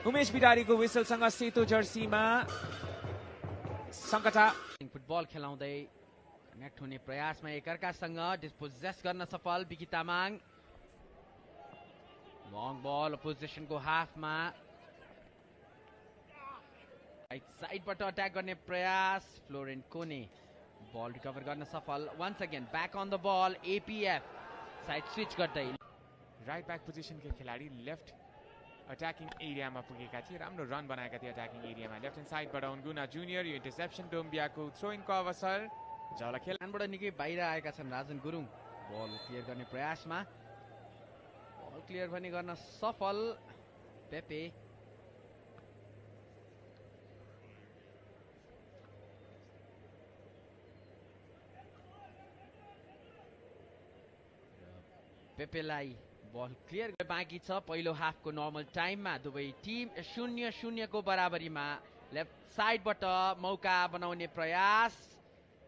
उमेश बिडारीको विसलसँग सेतो जर्सीमा Sankata football खेलाउँदै connect हुने प्रयासमा एकअर्कासँग डिस्पोजेस गर्न सफल बिकी तामाङ लङ बल पोजिसनको हाफमा राइट साइडबाट अट्याक गर्ने प्रयास फ्लोरेन्ट कोने बल रिकभर गर्न सफल once again back on the ball APF side switch गर्दै राइट ब्याक पोजिसनका खेलाडी लेफ्ट अट्याकिङ एरियामा पुगेका थिए राम्रो रन बनाएका थिए अट्याकिङ एरियामा लेफ्ट ह्यान्ड साइडबाट अनगुना जुनियर यो इन्टरसेप्सन डोम्बियाको थ्रोइङको अवसर जला खेलबाट निकै बाहिर आएका छन् राजन गुरुङ बल क्लियर गर्ने प्रयासमा बल क्लियर पनि गर्न सफल पेपे पेपेलाई बल क्लियर बाँकी छ पहिलो हाफको नर्मल टाइममा दुवै टिम 0-0 को बराबरीमा लेफ्ट साइडबाट मौका बनाउने प्रयास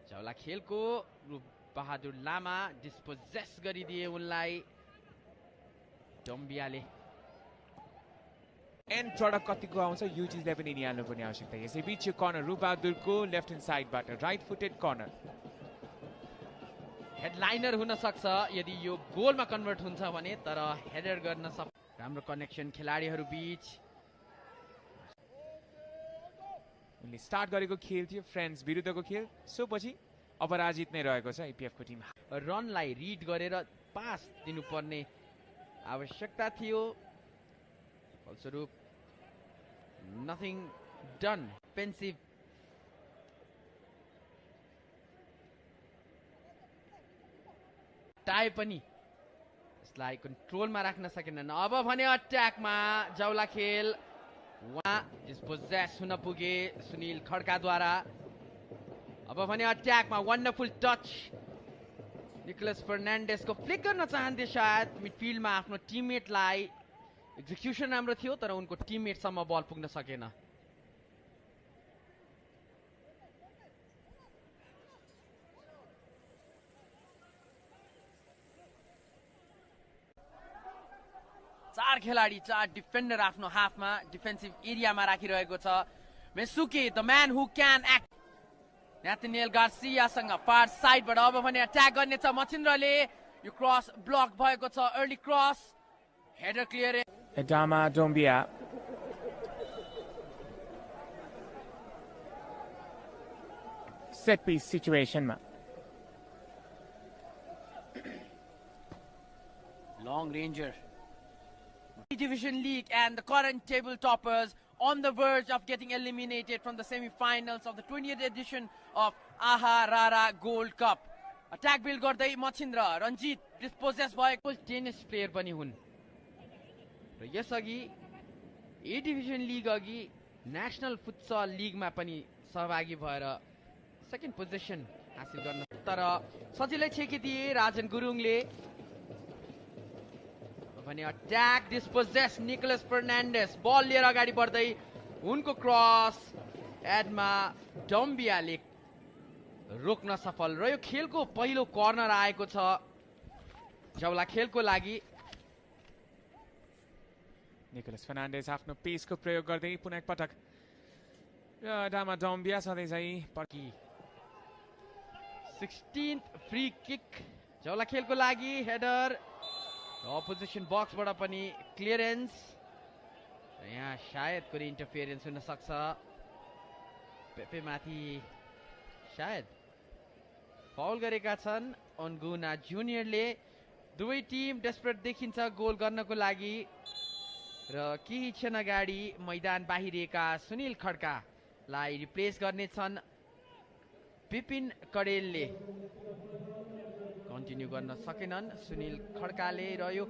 झौला खेलको रूप बहादुर लामा डिस्पोजेस गरिदिए उनलाई डम्बियाले एन्ड प्रडक्ट कतिको आउँछ यो चिजलाई पनि निहाल्नु पर्ने आवश्यकता यसैबीच यो कर्नर रूप बहादुरको लेफ्ट ह्यान्ड साइडबाट राइट फुटेड कर्नर हेडलाइनर हुन सक्छ यदि यो गोलमा कन्भर्ट हुन्छ भने तर हेडर गर्न सक्छ राम्रो कनेक्सन खेलाडीहरू बीच उनले स्टार्ट गरेको खेल थियो फ्रेन्ड्स विरुद्धको खेल सो पछि अपराजित नै रहेको छ एपीएफ को टिम रनलाई रिड गरेर पास दिनुपर्ने आवश्यकता थियो फलस्वरूप नथिङ डन पेन्सिभ टाइ पनि यसलाई कन्ट्रोलमा राख्न सकेनन् अब भने अट्याकमा जौला खेल वहाँ डिस्पोजेस हुन पुगे सुनिल खड्काद्वारा अब भने अट्याकमा वन्डरफुल टच निकोलस फर्नान्डेसको फ्लिक गर्न चाहन्थे सायद मिडफिल्डमा आफ्नो टिममेटलाई एक्जिक्युसन राम्रो थियो तर उनको टिममेटसम्म बल पुग्न सकेन चार खेलाडी चार डिफेन्डर आफ्नो हाफमा डिफेन्सिभ एरियामा राखिरहेको छ मेसुके the man who can act Nathaniel गार्सियासँग फार साइडबाट अब भने अट्याक गर्नेछ मचिन्द्रले यो क्रस ब्लक भएको छ early cross header clear Adama Doumbia set piece सिचुएसनमा long ranger Division League and the current table toppers on the verge of getting eliminated from the semi-finals of the 20th edition of AHA Rara Gold Cup. Attack build गर्दै Machindra Ranjit dispossess भएको tennis player पनि हुन् र यसअघि A division league अघि national futsal लिगमा पनि सहभागी भएर सेकेन्ड पोजिसन हासिल गर्न तर सजिलै छेकिदिए राजन गुरुङले भने अट्याक डिस्पोजेस निकोलस फर्नान्डेस बल लिएर अगाडि बढ्दै उनको क्रस एडमा डम्बियाले रोक्न सफल र यो खेलको पहिलो कर्नर आएको छ जौला खेलको लागि निकोलस फर्नान्डेस आफ्नो पेसको प्रयोग गर्दै पुनः एकपटक एडामा डम्बिया सधैँ चाहिँ 16th फ्री किक जौला खेलको लागि हेडर अपोजिसन बक्सबाट पनि क्लियरेन्स यहाँ सायद कुनै इन्टरफियरेन्स हुन सक्छ पेपे माथि सायद फाउल गरेका छन् अनगुना जुनियरले दुवै टिम डेस्परेट देखिन्छ गोल गर्नको लागि र केही क्षण अगाडि मैदान बाहिरिएका सुनिल खड्कालाई रिप्लेस गर्नेछन् विपिन कडेलले कन्टिन्यू गर्न सकेनन् सुनिल खड्काले रह्यो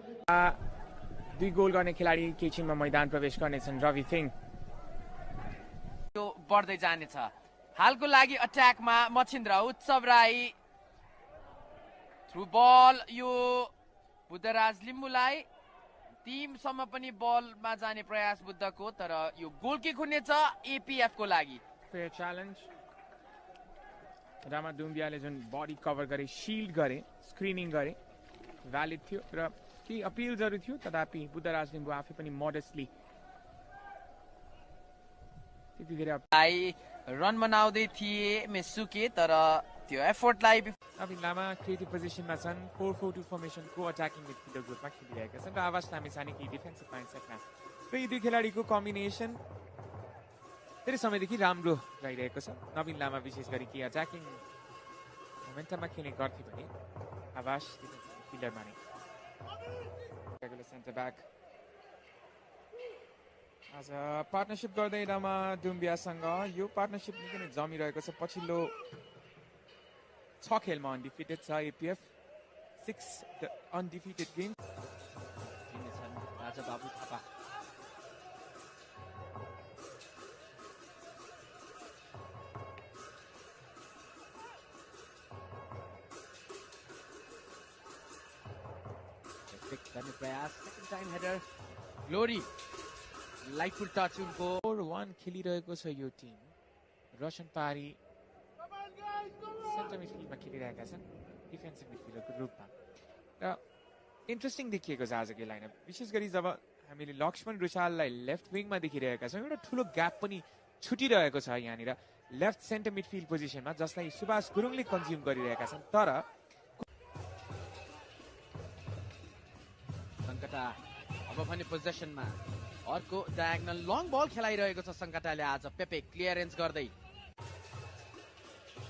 दुई गोल गर्ने खेलाडी केही क्षणमा मैदान प्रवेश गर्नेछन् रवि सिंह यो बढ्दै जानेछ हालको लागि अट्याकमा मचिन्द्र उत्सव राई थ्रु बल यो बुद्धराज लिम्बुलाई टिमसम्म पनि बलमा जाने प्रयास बुद्धको तर यो गोल किक हुनेछ एपीएफ को लागि फेयर च्यालेन्ज रामा डुम्बियाले जुन बडी कभर गरे शिल्ड गरे स्क्रिनिङ गरे भ्यालिड थियो र केही अपिल्सहरू थियो तथापि बुद्धराज लिम्बु आफै पनि मोडेस्टली त्यति धेरै रन बनाउँदै थिए मेसुके तर त्यो एफोर्टलाई नवीन लामा क्रिएटिभ पोजिसनमा छन् 4-4-2 फर्मेसनको अट्याकिङ मिडफिल्डर ग्रुपमा खेलिरहेका छन् र आवाज लामिछानेकी डिफेन्सिभ माइन्डसेटमा र यी दुई खेलाडीको कम्बिनेसन धेरै समयदेखि राम्रो रहिरहेको छ नवीन लामा विशेष गरी कि अट्याकिङ मोमेन्टममा खेल्ने गर्थे भने आवाज डिफेन्सिभ मिडफिल्डरमा नै रेगुलर सेन्टर ब्याक आज पार्टनरसिप गर्दै रमा डुम्बियासँग यो पार्टनरसिप निकै नै जमिरहेको छ पछिल्लो 6 खेलमा अनडिफिटेड छ एपीएफ 6 अनडिफिटेड गेम राजा बाबु थापा गर्ने प्रयास second time header glory lightful touch उनको 4-1 खेलिरहेको छ यो टिम रोशन पारी सेन्टर मिडफिल्डमा खेलिरहेका छन् डिफेन्सिभ मिडफिल्डरको रूपमा र इन्ट्रेस्टिङ देखिएको छ आजको लाइनअप विशेष गरी जब हामीले लक्ष्मण रुसाललाई लेफ्ट विङमा देखिरहेका छौँ एउटा ठुलो ग्याप पनि छुटिरहेको छ यहाँनिर लेफ्ट सेन्टर मिडफिल्ड पोजिसनमा जसलाई सुभाष गुरुङले कन्ज्युम गरिरहेका छन् तर सङ्कटा अब भने पोजेसनमा अर्को डायगनल लङ बल खेलाइरहेको छ सङ्कटाले आज पेपे क्लियरेन्स गर्दै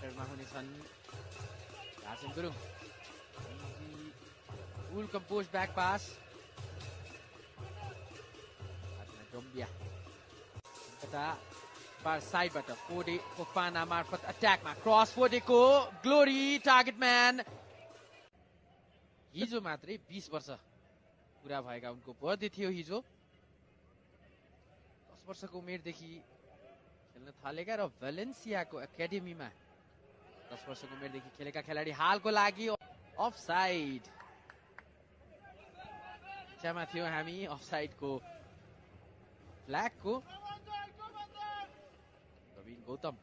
हुनेछन् राजेन गुरुङ फुल कम्पोज ब्याक पास डोम्बिया सङ्कटा पार साइडबाट फोडे फोफाना मार्फत अट्याकमा क्रस फोडेको ग्लोरी टार्गेट म्यान हिजो मात्रै 20 वर्ष पुरा भएका उनको बर्थडे थियो हिजो 10 वर्षको उमेरदेखि खेल्न थालेका र भ्यालेन्सियाको एकाडेमीमा 10 वर्षको उमेरदेखि खेलेका खेलाडी हालको लागि अफसाइड इच्छामा थियो हामी अफसाइडको फ्ल्यागको नवीन गौतम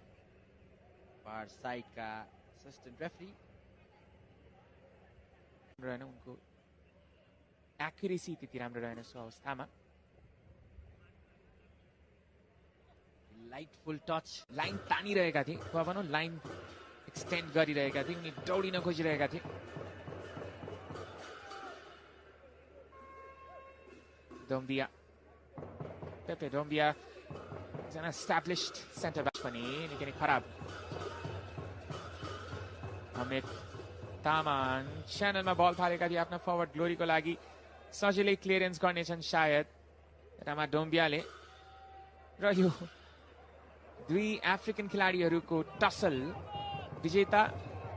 फार साइडका असिस्टेन्ट रेफरी रहेन उनको एक्युरेसी त्यति राम्रो रहेन सो अवस्थामा लाइटफुल टच लाइन तानिरहेका थिए वा भनौँ लाइन एक्सटेन्ड गरिरहेका थिए उनी दौडिन खोजिरहेका थिए डोम्बिया पेपे डोम्बिया एकजना एस्टाब्लिस्ड सेन्टर ब्याक पनि निकै नै खराब अमित तामाङ च्यानलमा बल फालेका थिए आफ्ना फरवर्ड ग्लोरीको लागि सजिलै क्लियरेन्स गर्नेछन् सायद रामा डोम्बियाले र यो दुई अफ्रिकन खेलाडीहरूको टसल विजेता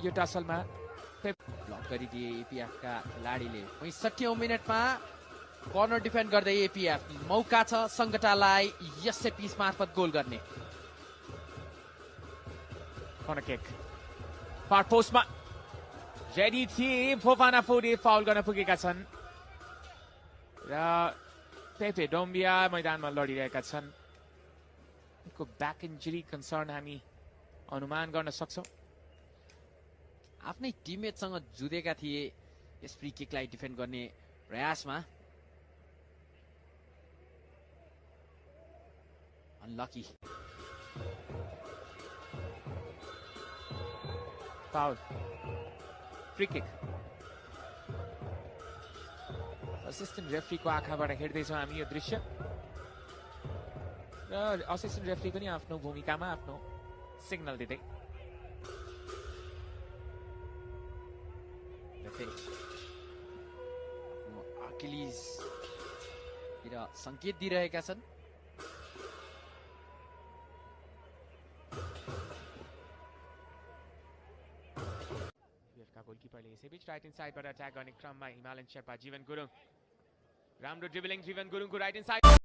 यो टसलमा ब्लक गरिदिए एपीएफका खेलाडीले 65औं मिनेटमा कर्नर डिफेन्ड गर्दै एपीएफ मौका छ सङ्कटालाई यस सेट पिस मार्फत गोल गर्ने कर्नर किक फार पोस्टमा रेडी थिए फोफाना फोडे फाउल गर्न पुगेका छन् र पेपे डोम्बिया मैदानमा लडिरहेका छन् उनको ब्याक इन्जुरी कन्सर्न हामी अनुमान गर्न सक्छौँ आफ्नै टिममेटसँग जुधेका थिए यस फ्री किकलाई डिफेन्ड गर्ने प्रयासमा unlucky foul free kick assistant रेफ्रीको आँखाबाट हेर्दैछौँ हामी यो दृश्य र असिस्टेन्ट रेफ्री पनि आफ्नो भूमिकामा आफ्नो सिग्नल दिँदै अकिलिज संकेत दिइरहेका छन् गोलकिपरले यसैबीच राइट इन साइडबाट अट्याक गर्ने क्रममा हिमालयन शेर्पा जीवन गुरुङ राम्रो ड्रिबलिङ जीवन गुरुङको राइट इन साइड